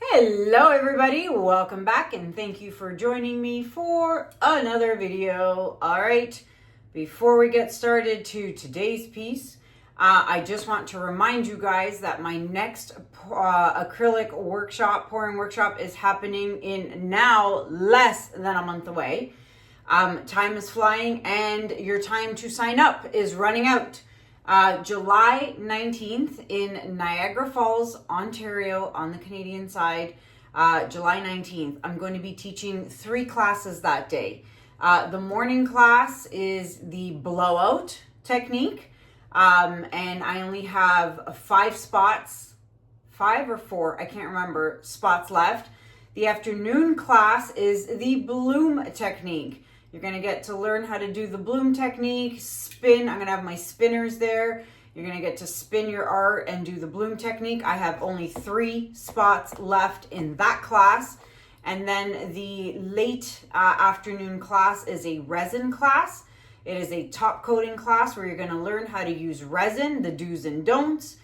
Hello everybody, welcome back and thank you for joining me for another video. All right, before we get started to today's piece, I just want to remind you guys that my next acrylic workshop, pouring workshop, is happening in now less than a month away. Time is flying and your time to sign up is running out. July 19th in Niagara Falls, Ontario, on the Canadian side. July 19th. I'm going to be teaching 3 classes that day. The morning class is the blowout technique, and I only have 5 spots, 5 or 4, I can't remember, spots left. The afternoon class is the bloom technique. You're going to get to learn how to do the bloom technique, spin. I'm going to have my spinners there. You're going to get to spin your art and do the bloom technique. I have only 3 spots left in that class. And then the late afternoon class is a resin class. It is a top coating class where you're going to learn how to use resin, the do's and don'ts,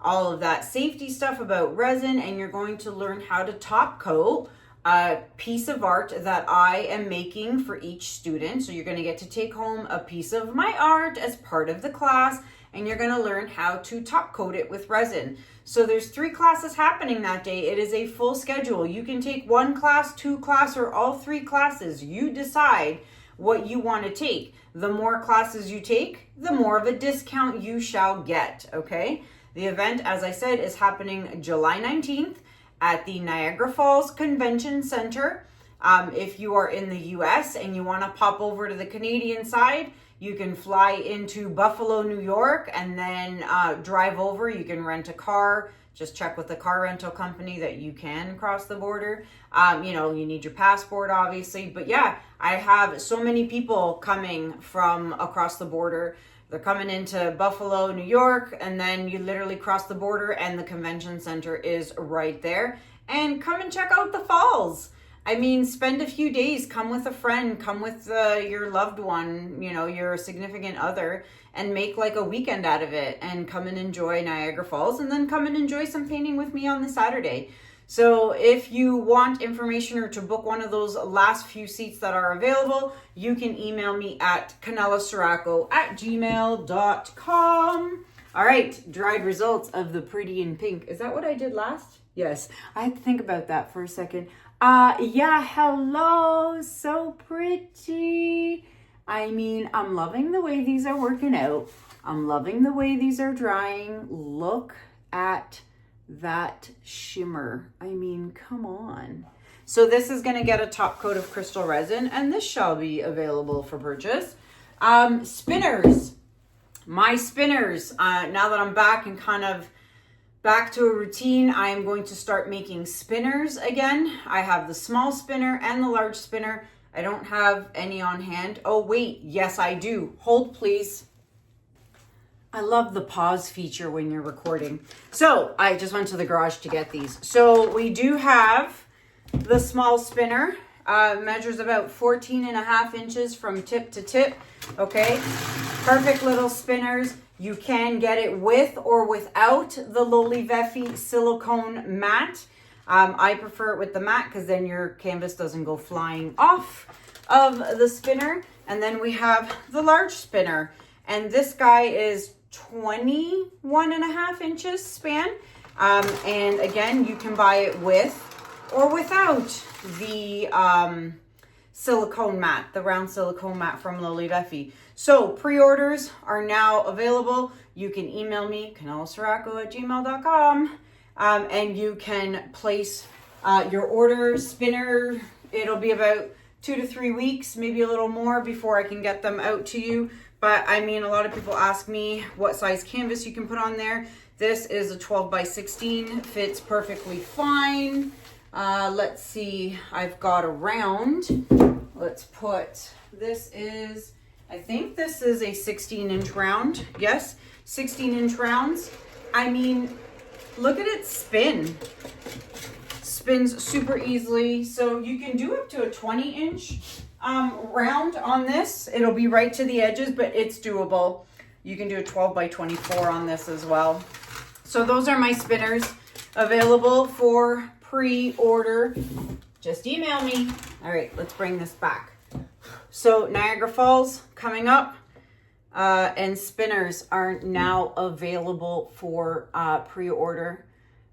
all of that safety stuff about resin, and you're going to learn how to top coat a piece of art that I am making for each student. So you're going to get to take home a piece of my art as part of the class, and you're going to learn how to top coat it with resin. So there's 3 classes happening that day. It is a full schedule. You can take 1 class, 2 class, or all 3 classes. You decide what you want to take. The more classes you take, the more of a discount you shall get, okay? The event, as I said, is happening July 19th. At the Niagara Falls Convention Center. If you are in the US and you want to pop over to the Canadian side, you can fly into Buffalo, New York, and then drive over. You can rent a car. Just check with the car rental company that you can cross the border. You need your passport, obviously. But yeah, I have so many people coming from across the border. They're coming into Buffalo, New York, and then you literally cross the border and the convention center is right there. And come and check out the falls. I mean, spend a few days, come with a friend, come with your loved one, your significant other, and make like a weekend out of it and come and enjoy Niagara Falls, and then come and enjoy some painting with me on the Saturday. So if you want information or to book one of those last few seats that are available, you can email me at kanellaciraco@gmail.com. All right, dried results of the pretty in pink. Is that what I did last? Yes, I had to think about that for a second. Yeah, hello, so pretty. I mean, I'm loving the way these are working out. I'm loving the way these are drying. Look at that shimmer. I mean, come on. So this is going to get a top coat of Krystal Resin, and this shall be available for purchase. Spinners. My spinners. Now that I'm back and kind of back to a routine, I am going to start making spinners again. I have the small spinner and the large spinner. I don't have any on hand. Oh, wait. Yes, I do. Hold, please. I love the pause feature when you're recording. So I just went to the garage to get these. So we do have the small spinner. Measures about 14.5 inches from tip to tip. Okay, perfect little spinners. You can get it with or without the Lolivefe silicone mat. I prefer it with the mat because then your canvas doesn't go flying off of the spinner. And then we have the large spinner. And this guy is 21.5 inches span. And again, you can buy it with or without the silicone mat, the round silicone mat from Lolivefe. So pre-orders are now available. You can email me, kanellaciraco@gmail.com, and you can place your order. Spinner, it'll be about 2 to 3 weeks, maybe a little more before I can get them out to you. But I mean, a lot of people ask me what size canvas you can put on there. This is a 12 by 16, fits perfectly fine. Let's see, I've got a round. Let's put, I think this is a 16-inch round. Yes, 16-inch rounds. I mean, look at it spin. Spins super easily. So you can do up to a 20-inch round on this. It'll be right to the edges, but it's doable. You can do a 12 by 24 on this as well. So those are my spinners available for pre-order, just email me. All right, let's bring this back. So Niagara Falls coming up, and spinners are now available for pre-order.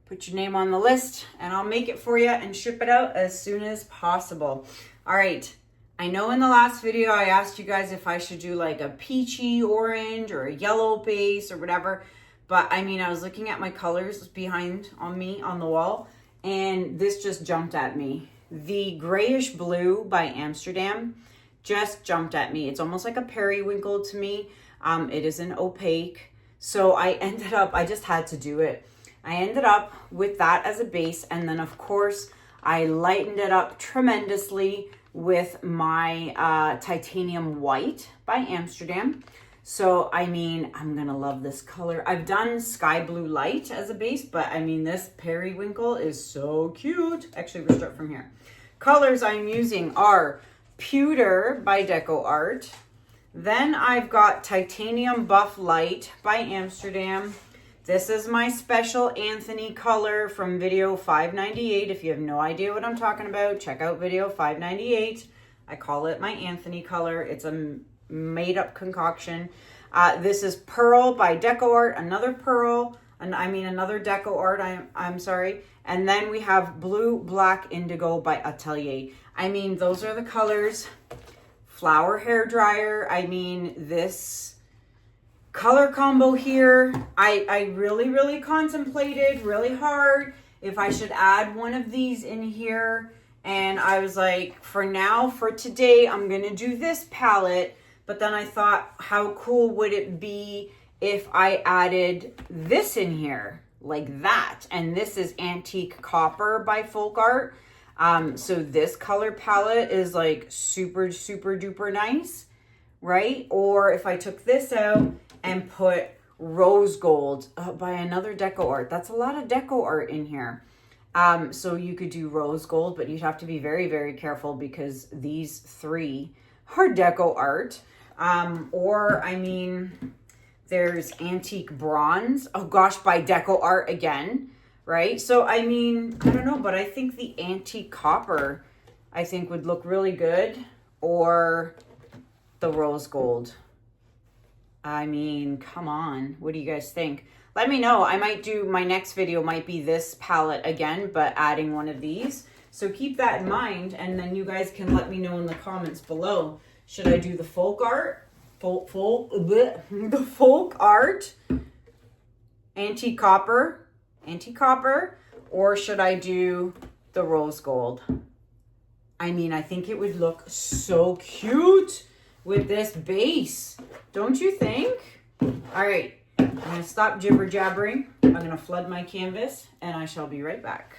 Put your name on the list and I'll make it for you and ship it out as soon as possible. All right. I know in the last video I asked you guys if I should do like a peachy orange or a yellow base or whatever. But I mean, I was looking at my colors behind on me on the wall and this just jumped at me. The Greyish blue by Amsterdam just jumped at me. It's almost like a periwinkle to me. It is an opaque. So I just had to do it. I ended up with that as a base. And then of course I lightened it up tremendously with my titanium white by Amsterdam. So, I mean, I'm going to love this color. I've done sky blue light as a base, but I mean, this periwinkle is so cute. Actually, we'll start from here. Colors I'm using are Pewter by DecoArt. Then I've got Titanium Buff Light by Amsterdam. This is my special Anthony color from video 598. If you have no idea what I'm talking about, check out video 598. I call it my Anthony color. It's a made-up concoction. This is Pearl by DecoArt, another Pearl, another DecoArt, I'm sorry. And then we have Blue, Black, Indigo by Atelier. I mean, those are the colors. Flower hair dryer. I mean, this color combo here, I really contemplated really hard if I should add one of these in here. And I was like, for now, for today, I'm going to do this palette. But then I thought, how cool would it be if I added this in here like that? And this is Antique Copper by Folk Art. So this color palette is like super duper nice, right? Or if I took this out and put Rose Gold by another DecoArt. That's a lot of DecoArt in here. So you could do Rose Gold, but you'd have to be very careful because these three are DecoArt. Or, I mean, there's Antique Bronze. Oh gosh, by DecoArt again, right? So, I mean, I don't know, but I think the Antique Copper, I think would look really good. Or the Rose Gold. I mean, come on. What do you guys think? Let me know. I might do, my next video might be this palette again, but adding one of these. So keep that in mind, and then you guys can let me know in the comments below. Should I do the Folk Art, the Folk Art, Antique Copper, or should I do the Rose Gold? I mean, I think it would look so cute with this base. Don't you think? All right, I'm gonna stop jibber jabbering. I'm gonna flood my canvas and I shall be right back.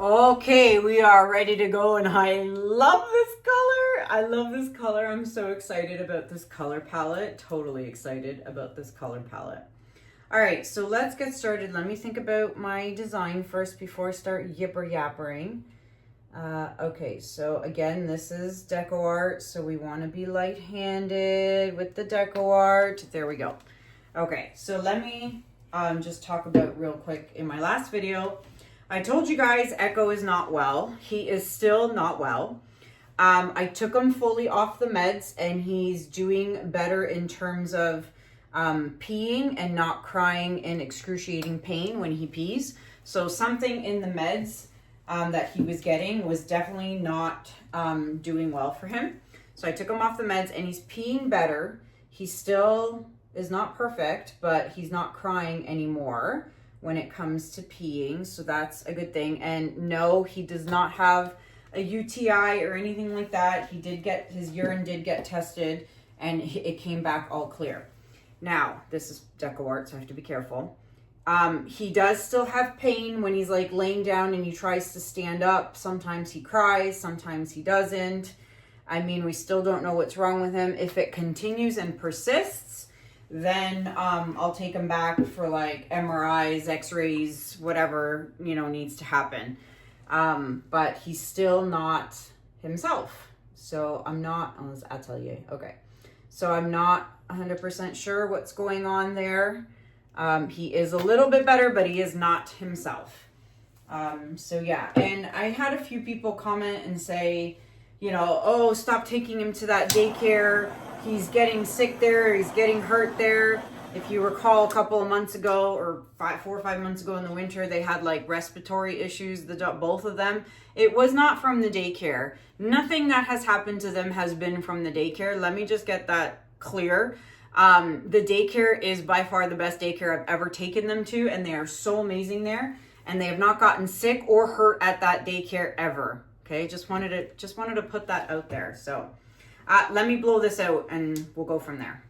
Okay, we are ready to go and I love this color. I love this color. I'm so excited about this color palette. Totally excited about this color palette. All right, so let's get started. Let me think about my design first before I start yipper-yappering. Okay, so again, this is DecoArt, so we want to be light-handed with the DecoArt. There we go. Okay, so let me just talk about real quick. In my last video, I told you guys Echo is not well. He is still not well. I took him fully off the meds and he's doing better in terms of peeing and not crying in excruciating pain when he pees. So something in the meds that he was getting was definitely not doing well for him. So I took him off the meds and he's peeing better. He still is not perfect, but he's not crying anymore when it comes to peeing, so that's a good thing. And no, he does not have a UTI or anything like that. He did get, his urine did get tested and it came back all clear. Now, this is DecoArt, so I have to be careful. He does still have pain when he's like laying down and he tries to stand up. Sometimes he cries, sometimes he doesn't. I mean, we still don't know what's wrong with him. If it continues and persists, then I'll take him back for like MRIs, x-rays, whatever, you know, needs to happen. But he's still not himself. So I'm not, oh, it's Atelier. Okay. So I'm not 100% sure what's going on there. He is a little bit better, but he is not himself. So yeah, and I had a few people comment and say, you know, oh, stop taking him to that daycare. He's getting sick there. He's getting hurt there. If you recall, a couple of months ago, or 4 or 5 months ago in the winter, they had like respiratory issues, both of them. It was not from the daycare. Nothing that has happened to them has been from the daycare. Let me just get that clear. The daycare is by far the best daycare I've ever taken them to, and they are so amazing there. And they have not gotten sick or hurt at that daycare ever. Okay, just wanted to put that out there. So let me blow this out and we'll go from there.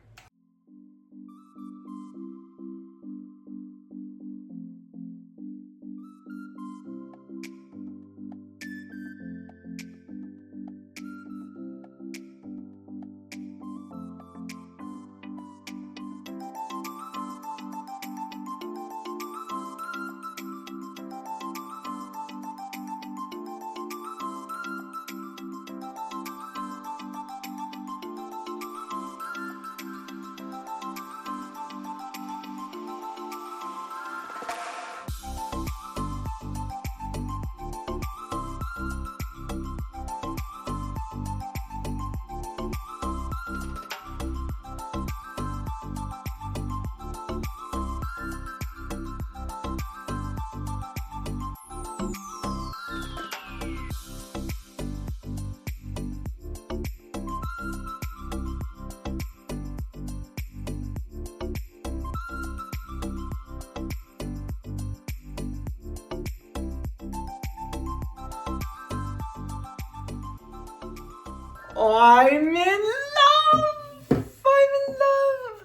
I'm in love. I'm in love.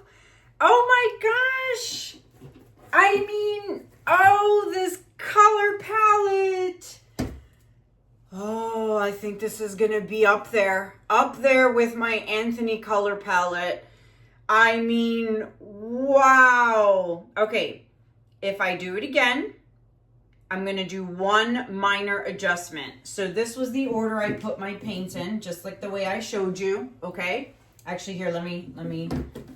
Oh my gosh. I mean, oh, this color palette. Oh, I think this is going to be up there with my Anthony color palette. I mean, wow. Okay, if I do it again, I'm going to do one minor adjustment. So this was the order I put my paints in, just like the way I showed you, okay? Actually, here, let me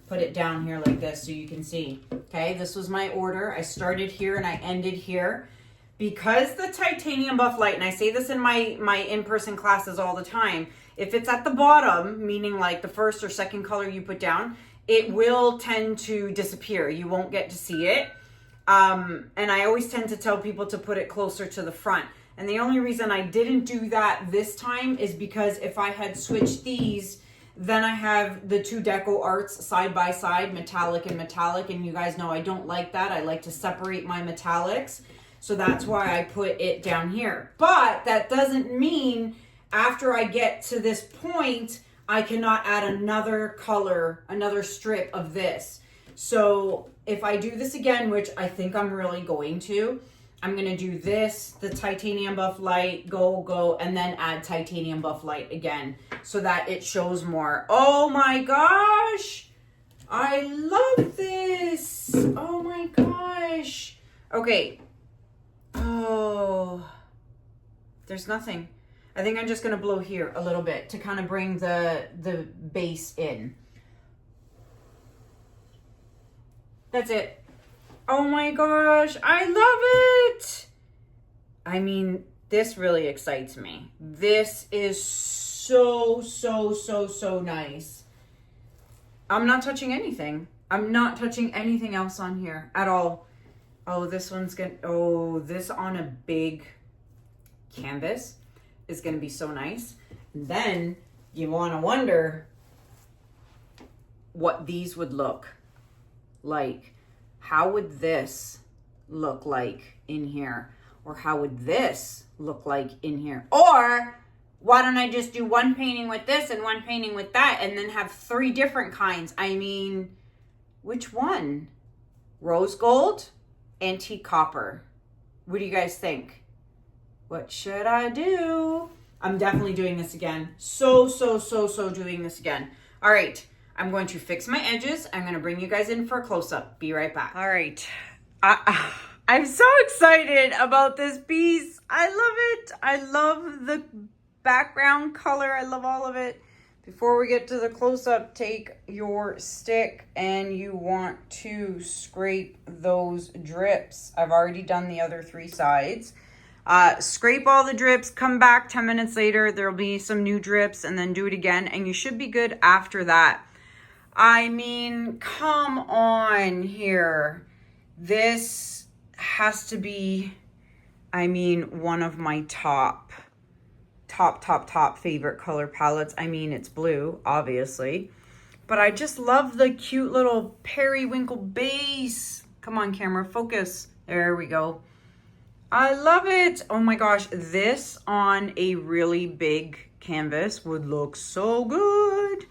put it down here like this so you can see. Okay, this was my order. I started here and I ended here. Because the titanium buff light, and I say this in my in-person classes all the time, if it's at the bottom, meaning like the first or second color you put down, it will tend to disappear. You won't get to see it. And I always tend to tell people to put it closer to the front. And the only reason I didn't do that this time is because if I had switched these, then I have the two DecoArts side by side, metallic and metallic. And you guys know I don't like that. I like to separate my metallics. So that's why I put it down here. But that doesn't mean after I get to this point, I cannot add another color, another strip of this. So if I do this again, which I think I'm really going to, I'm going to do this, the titanium buff light, go, and then add titanium buff light again so that it shows more. Oh my gosh. I love this. Oh my gosh. Okay. Oh, there's nothing. I think I'm just going to blow here a little bit to kind of bring the base in. That's it. Oh my gosh, I love it. I mean, this really excites me. This is so nice. I'm not touching anything. I'm not touching anything else on here at all. Oh, this one's gonna, oh, this on a big canvas is gonna be so nice. And then you wanna wonder what these would look like. How would this look like in here? Or how would this look like in here? Or why don't I just do one painting with this and one painting with that and then have 3 different kinds? I mean, which one? Rose gold? antique copper. What do you guys think? What should I do? I'm definitely doing this again. So doing this again. All right, I'm going to fix my edges. I'm going to bring you guys in for a close-up. Be right back. All right. I'm so excited about this piece. I love it. I love the background color. I love all of it. Before we get to the close-up, take your stick and you want to scrape those drips. I've already done the other 3 sides. Scrape all the drips, come back 10 minutes later, there'll be some new drips, and then do it again, and you should be good after that. I mean, come on here. This has to be, I mean, one of my top favorite color palettes. I mean, it's blue, obviously, but I just love the cute little periwinkle base. Come on, camera, focus. There we go. I love it. Oh my gosh, this on a really big canvas would look so good.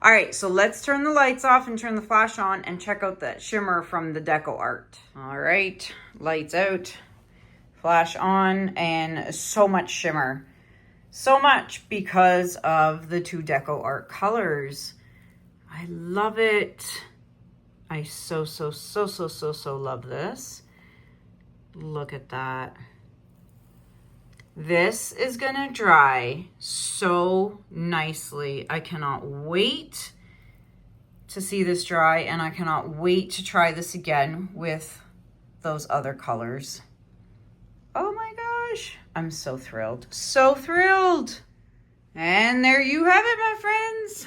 All right, so let's turn the lights off and turn the flash on and check out that shimmer from the DecoArt. All right, lights out, flash on, and so much shimmer. So much because of the 2 DecoArt colors. I love it. I so love this. Look at that. This is gonna dry so nicely. I cannot wait to see this dry, and I cannot wait to try this again with those other colors. Oh my gosh, I'm so thrilled. So thrilled. And there you have it, my friends.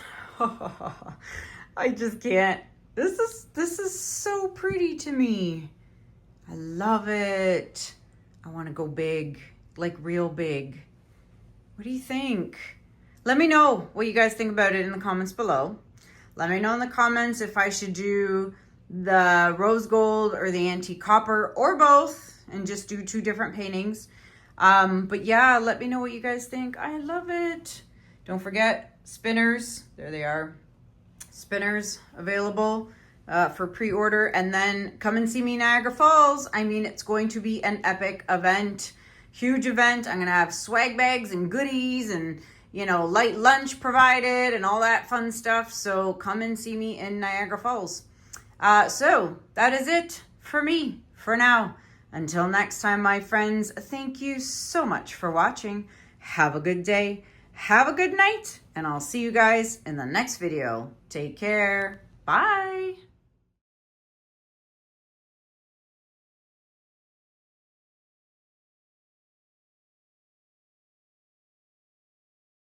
I just can't. This is so pretty to me. I love it. I want to go big, like real big. What do you think? Let me know what you guys think about it in the comments below. Let me know in the comments if I should do the rose gold or the antique copper or both and just do 2 different paintings. But yeah, let me know what you guys think. I love it. Don't forget spinners. There they are. Spinners available for pre-order, and then come and see me in Niagara Falls. I mean, it's going to be an epic event, huge event. I'm gonna have swag bags and goodies and, you know, light lunch provided and all that fun stuff. So come and see me in Niagara Falls. So that is it for me for now. Until next time, my friends, thank you so much for watching. Have a good day, have a good night, and I'll see you guys in the next video. Take care. Bye.